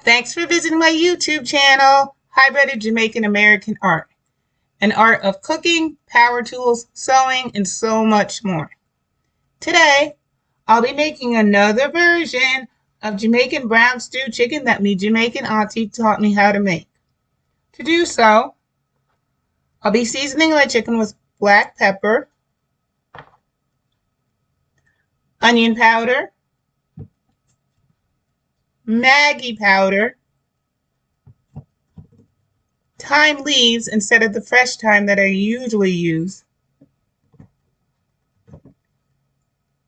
Thanks for visiting my YouTube channel, Hybrid Jamaican-American Art, an art of cooking, power tools, sewing, and so much more. Today, I'll be making another version of Jamaican brown stew chicken that me Jamaican auntie taught me how to make. To do so, I'll be seasoning my chicken with black pepper, onion powder, Maggie powder, thyme leaves instead of the fresh thyme that I usually use,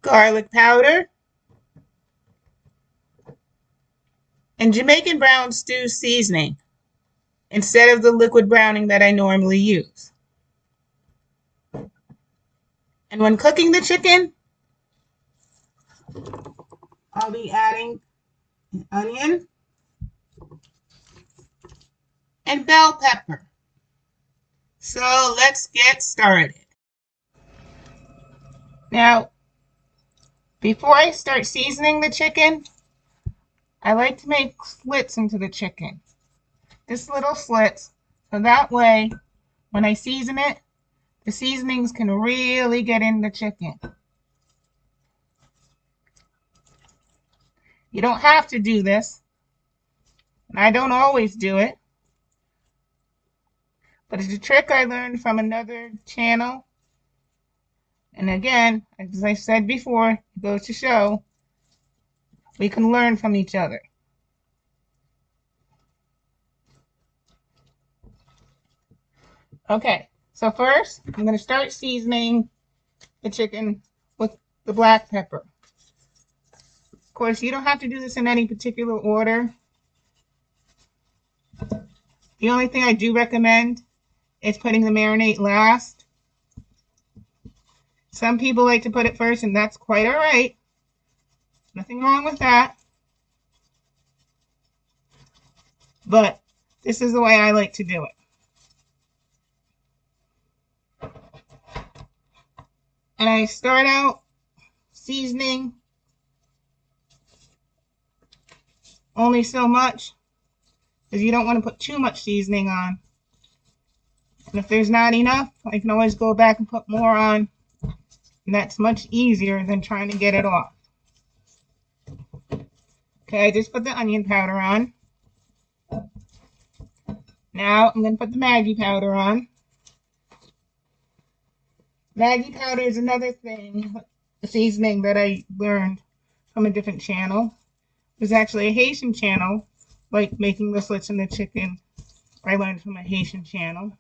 garlic powder, and Jamaican brown stew seasoning instead of the liquid browning that I normally use. And when cooking the chicken, I'll be adding an onion and bell pepper. So let's get started. Now, before I start seasoning the chicken, I like to make slits into the chicken. Just little slits, so that way, when I season it, the seasonings can really get in the chicken. You don't have to do this, and I don't always do it, but it's a trick I learned from another channel. And again, as I said before, it goes to show we can learn from each other. Okay, so first, I'm going to start seasoning the chicken with the black pepper. Of course, you don't have to do this in any particular order. The only thing I do recommend is putting the marinade last. Some people like to put it first, and that's quite all right. Nothing wrong with that. But this is the way I like to do it. And I start out seasoning only so much, because you don't want to put too much seasoning on. And if there's not enough, I can always go back and put more on. And that's much easier than trying to get it off. Okay, I just put the onion powder on. Now I'm going to put the Maggie powder on. Maggie powder is another thing, a seasoning that I learned from a different channel. It was actually a Haitian channel, like making the slits in the chicken. I learned from a Haitian channel.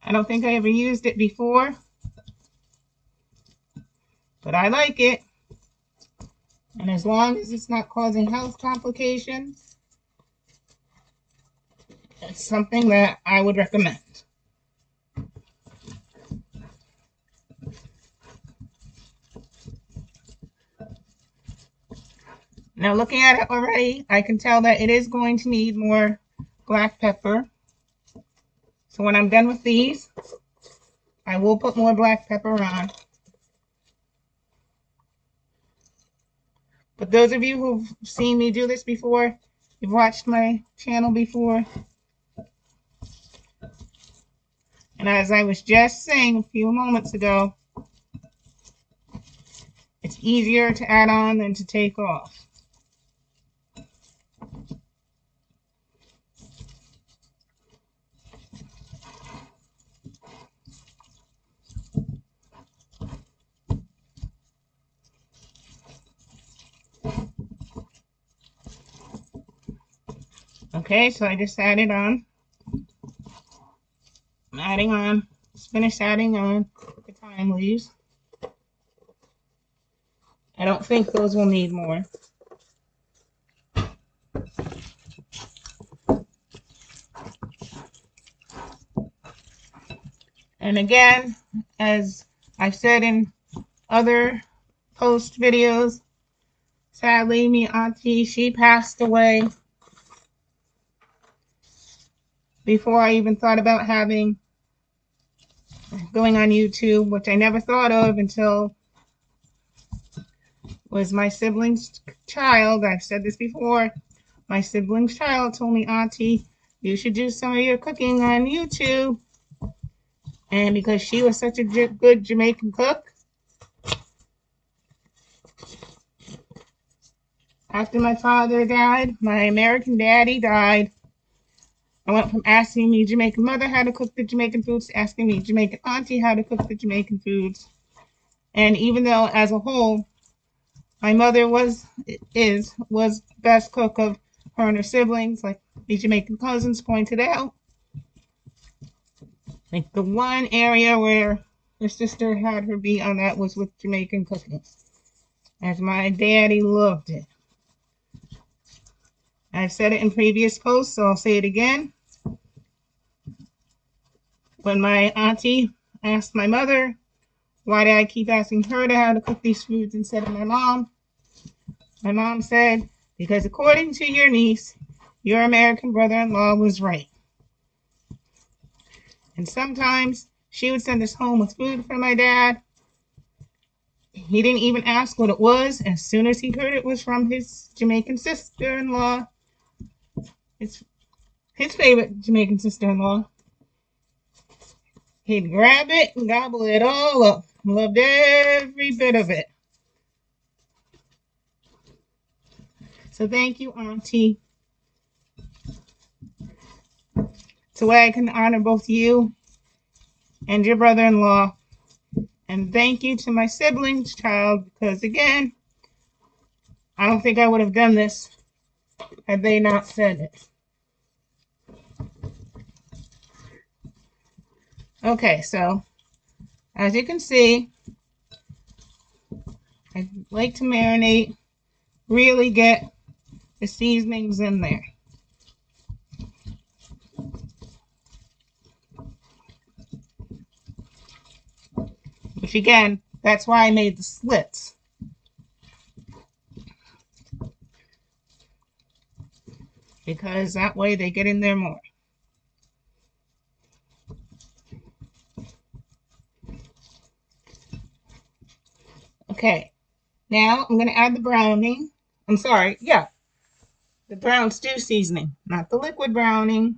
I don't think I ever used it before, but I like it. And as long as it's not causing health complications, it's something that I would recommend. Now, looking at it already, I can tell that it is going to need more black pepper. So when I'm done with these, I will put more black pepper on. But those of you who've seen me do this before, you've watched my channel before. And as I was just saying a few moments ago, it's easier to add on than to take off. Okay, so I just added on. I'm adding on, just finished adding on the thyme leaves. I don't think those will need more. And again, as I've said in other post videos, sadly, me auntie, she passed away before I even thought about going on YouTube, which I never thought of until was my sibling's child. I've said this before. My sibling's child told me, Auntie, you should do some of your cooking on YouTube. And because she was such a good Jamaican cook, after my father died, my American daddy died, I went from asking me Jamaican mother how to cook the Jamaican foods to asking me Jamaican auntie how to cook the Jamaican foods. And even though as a whole, my mother was best cook of her and her siblings, like the Jamaican cousins pointed out, like the one area where her sister had her beat on that was with Jamaican cooking, as my daddy loved it. I've said it in previous posts, so I'll say it again. When my auntie asked my mother, why did I keep asking her how to cook these foods instead of my mom said, because according to your niece, your American brother-in-law was right. And sometimes she would send us home with food for my dad. He didn't even ask what it was. As soon as he heard it was from his Jamaican sister-in-law, his favorite Jamaican sister-in-law, he'd grab it and gobble it all up. Loved every bit of it. So thank you, Auntie. It's a way I can honor both you and your brother-in-law. And thank you to my sibling's child, because again, I don't think I would have done this had they not said it. Okay, so as you can see, I like to marinate, really get the seasonings in there. Which again, that's why I made the slits. Because that way they get in there more. Okay, now I'm going to add the browning. The brown stew seasoning, not the liquid browning.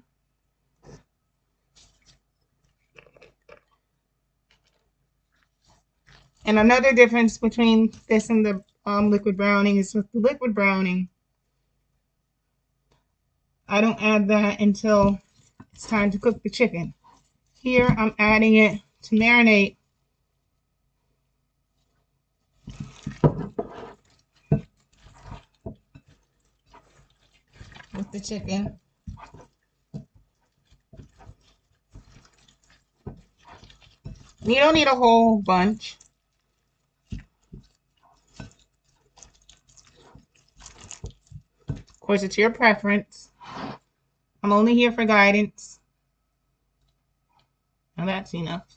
And another difference between this and the liquid browning is with the liquid browning, I don't add that until it's time to cook the chicken. Here I'm adding it to marinate with the chicken. You don't need a whole bunch. Of course, it's your preference. I'm only here for guidance. Now that's enough.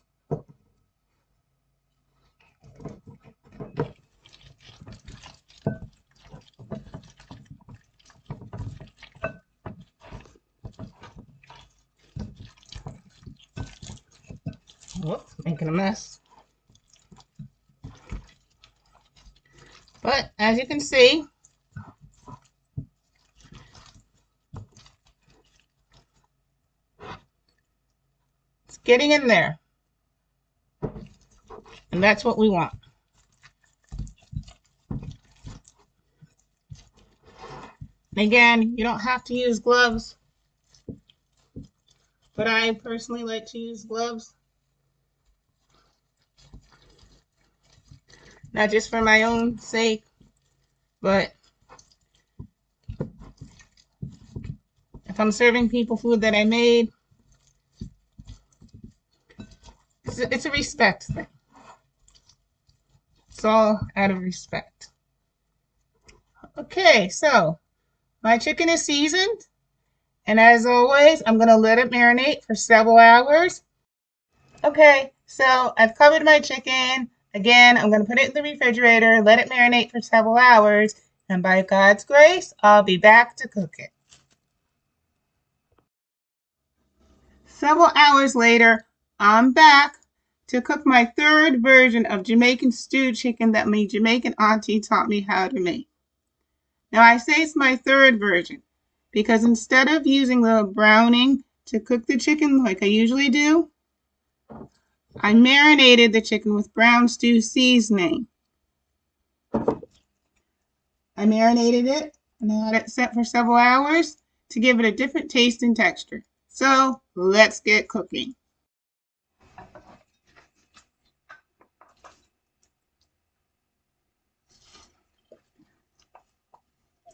Whoops, making a mess. But as you can see, it's getting in there. And that's what we want. And again, you don't have to use gloves, but I personally like to use gloves. Not just for my own sake, but if I'm serving people food that I made, it's a respect thing. It's all out of respect. Okay, so my chicken is seasoned, and as always, I'm going to let it marinate for several hours. Okay, so I've covered my chicken. Again, I'm going to put it in the refrigerator, let it marinate for several hours, and by God's grace, I'll be back to cook it. Several hours later, I'm back to cook my third version of Jamaican stewed chicken that my Jamaican auntie taught me how to make. Now I say it's my third version because instead of using the browning to cook the chicken like I usually do, I marinated the chicken with brown stew seasoning. I marinated it and I had it set for several hours to give it a different taste and texture. So let's get cooking.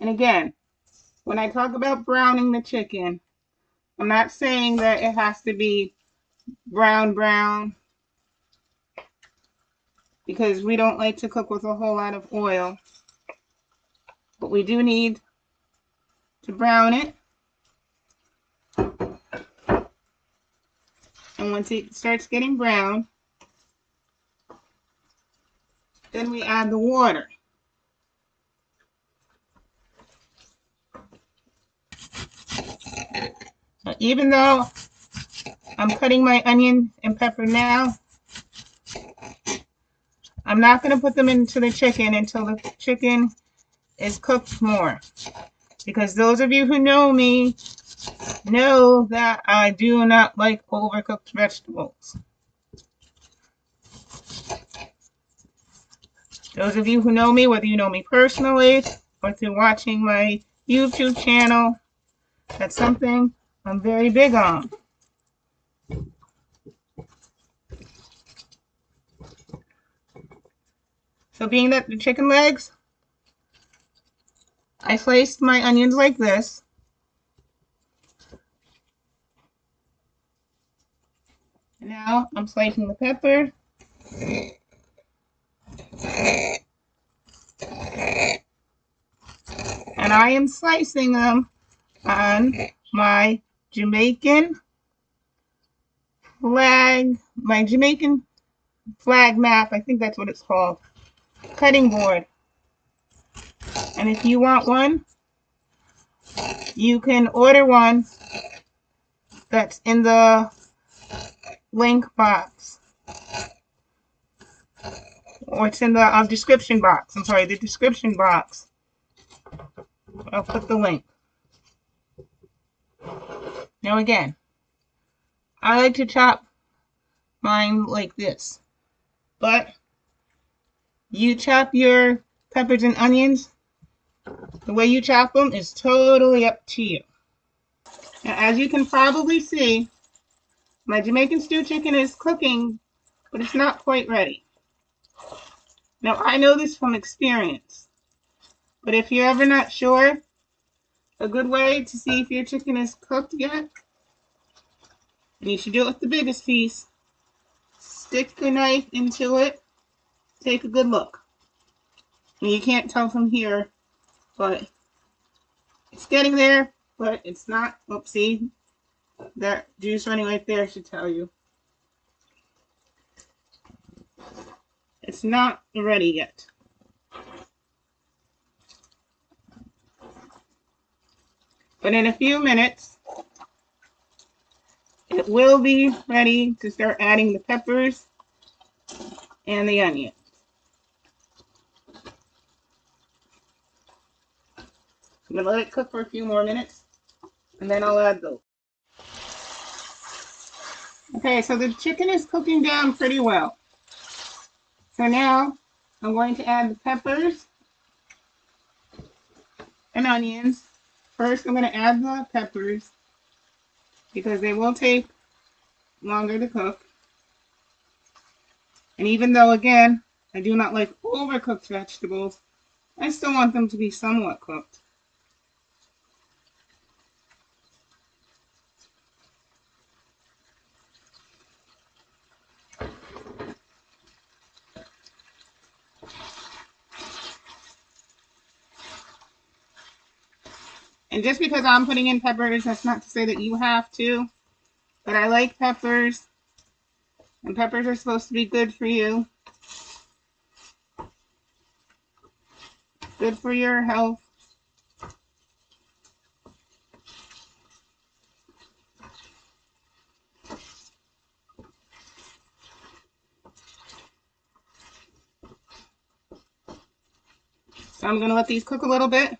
And again, when I talk about browning the chicken, I'm not saying that it has to be brown, because we don't like to cook with a whole lot of oil. But we do need to brown it. And once it starts getting brown, then we add the water. Even though I'm cutting my onion and pepper now, I'm not going to put them into the chicken until the chicken is cooked more. Because those of you who know me know that I do not like overcooked vegetables. Those of you who know me, whether you know me personally or through watching my YouTube channel, that's something I'm very big on. So being that the chicken legs, I sliced my onions like this. And now I'm slicing the pepper. And I am slicing them on my Jamaican flag map, I think that's what it's called, cutting board. And if you want one, you can order one that's in the link box. Or it's in the description box. I'm sorry, the description box. I'll put the link. Now again, I like to chop mine like this. But you chop your peppers and onions, the way you chop them is totally up to you. Now, as you can probably see, my Jamaican stew chicken is cooking, but it's not quite ready. Now, I know this from experience, but if you're ever not sure, a good way to see if your chicken is cooked yet, and you should do it with the biggest piece, stick the knife into it, take a good look. And you can't tell from here, but it's getting there, but it's not. Oopsie. That juice running right there should tell you. It's not ready yet. But in a few minutes, it will be ready to start adding the peppers and the onion. I'm going to let it cook for a few more minutes, and then I'll add those. Okay, so the chicken is cooking down pretty well. So now I'm going to add the peppers and onions. First, I'm going to add the peppers because they will take longer to cook. And even though, again, I do not like overcooked vegetables, I still want them to be somewhat cooked. And just because I'm putting in peppers, that's not to say that you have to. But I like peppers. And peppers are supposed to be good for you. Good for your health. So I'm going to let these cook a little bit.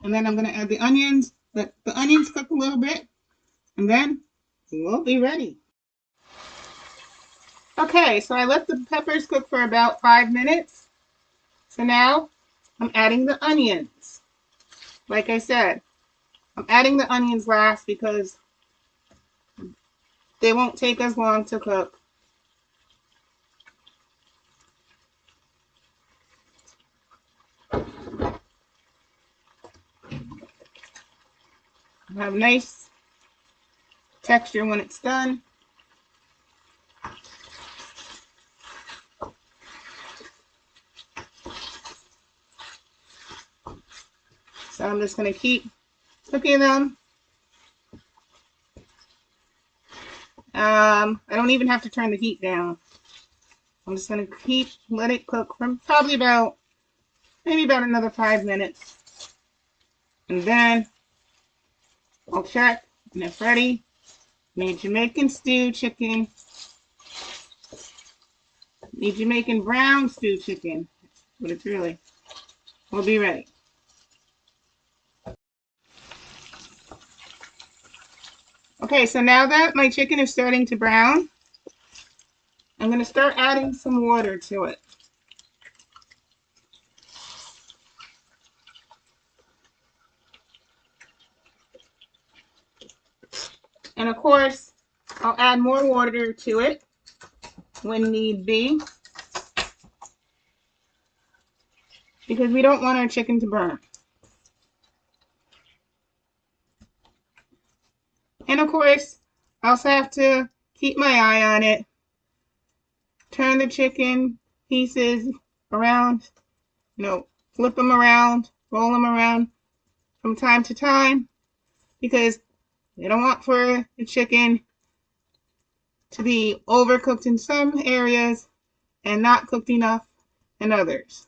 And then I'm going to add the onions. Let the onions cook a little bit. And then we'll be ready. Okay, so I let the peppers cook for about 5 minutes. So now I'm adding the onions. Like I said, I'm adding the onions last because they won't take as long to cook. Have nice texture when it's done. So I'm just going to keep cooking them. I don't even have to turn the heat down. I'm just going to let it cook for probably maybe about another 5 minutes. And then I'll check and it's ready. Made Jamaican stew chicken. Made Jamaican brown stew chicken. But it's really, we'll be ready. Okay, so now that my chicken is starting to brown, I'm going to start adding some water to it. And of course, I'll add more water to it when need be, because we don't want our chicken to burn. And of course, I also have to keep my eye on it. Turn the chicken pieces around, flip them around, roll them around from time to time, because we don't want for the chicken to be overcooked in some areas and not cooked enough in others.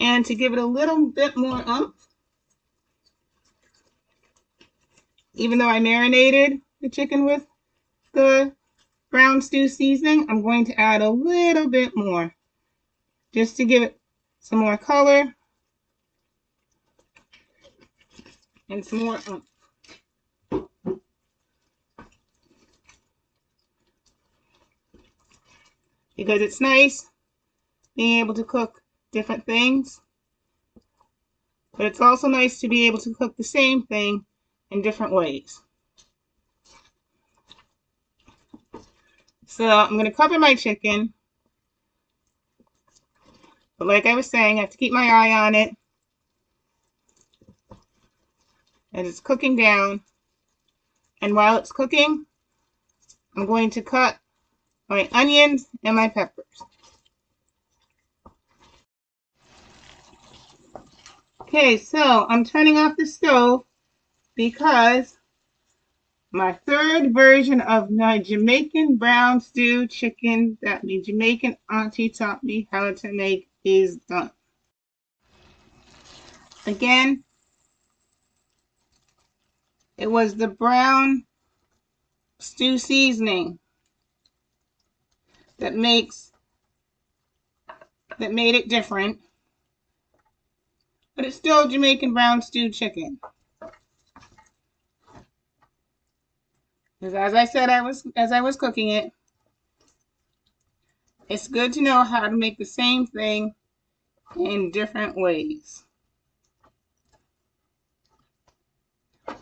And to give it a little bit more oomph, even though I marinated the chicken with the brown stew seasoning, I'm going to add a little bit more just to give it some more color and some more oomph. Because it's nice being able to cook different things, but it's also nice to be able to cook the same thing in different ways. So I'm going to cover my chicken, but like I was saying, I have to keep my eye on it as it's cooking down. And while it's cooking, I'm going to cut my onions and my peppers. Okay, so I'm turning off the stove because my third version of my Jamaican brown stew chicken that my Jamaican auntie taught me how to make is done. Again, it was the brown stew seasoning that made it different, but it's still Jamaican brown stew chicken. Because as I said, as I was cooking it, it's good to know how to make the same thing in different ways.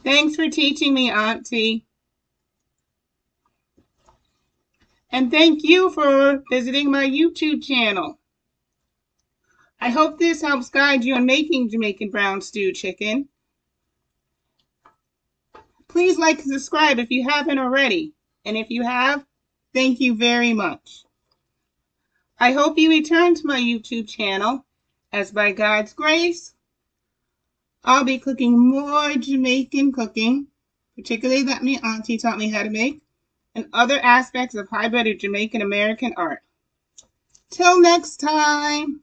Thanks for teaching me, Auntie. And thank you for visiting my YouTube channel. I hope this helps guide you in making Jamaican brown stew chicken. Please like and subscribe if you haven't already. And if you have, thank you very much. I hope you return to my YouTube channel, as by God's grace, I'll be cooking more Jamaican cooking, particularly that my auntie taught me how to make, and other aspects of hybrid Jamaican-American art. Till next time.